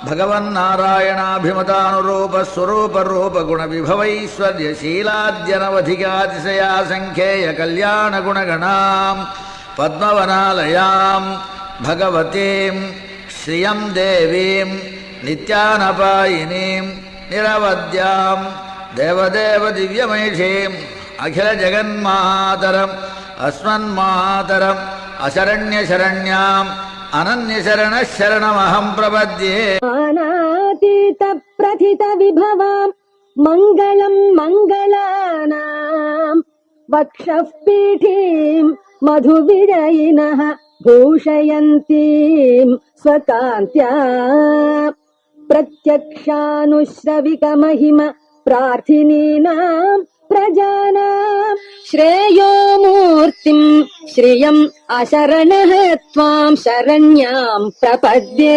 ಭಗವನ್ನಾರಾಯಣಾಭಿಮತಾನುರೂಪ ಸ್ವರೂಪ ರೂಪ ಗುಣ ವಿಭವೈಶ್ವರ್ಯ ಶೀಲಾದ್ಯನವಧಿಕಾತಿಶಯಾ ಸಂಖ್ಯೇಯ ಕಲ್ಯಾಣ ಗುಣಗಣಾಂ ಪದ್ಮವನಾಲಯಾಂ ಭಗವತೀಂ ಶ್ರಿಯಂ ದೇವೀಂ ನಿತ್ಯಾನಪಾಯಿನೀಂ ನಿರವದ್ಯಾಂ ದೇವದೇವ ದಿವ್ಯಮೈಷೀಂ ಅಖಿಲ ಜಗನ್ಮಾತರಂ ಅಸ್ಮನ್ಮಾತರಂ ಅಶರಣ್ಯ ಶರಣ್ಯಾಂ ಅನನ್ಯ ಶರಣ ಶರಣಮಹಂ ಪ್ರಪದ್ಯೆ. ಅನಾತೀತ ಪ್ರಥಿತ ವಿಭವಾಂ ಮಂಗಳಂ ಮಂಗಳಾನಾಂ ವಕ್ಷಃ ಪೀಠೀಂ ಮಧು ವಿಜಯಿನಃ ಭೂಷಯಂತೀಂ ಸ್ವಕಾಂತ್ಯಾ ಪ್ರತ್ಯಕ್ಷಾನುಶ್ರವಿಕ ಮಹಿಮ ಪ್ರಾರ್ಥಿನೀನಾಂ ಪ್ರಜಾನಾಂ ಶ್ರೇಯೋ ಮೂರ್ತಿಂ ಶ್ರಿಯಂ ಅಶರಣಃ ತ್ವಾಂ ಶರಣ್ಯಾಂ ಪ್ರಪದ್ಯೆ.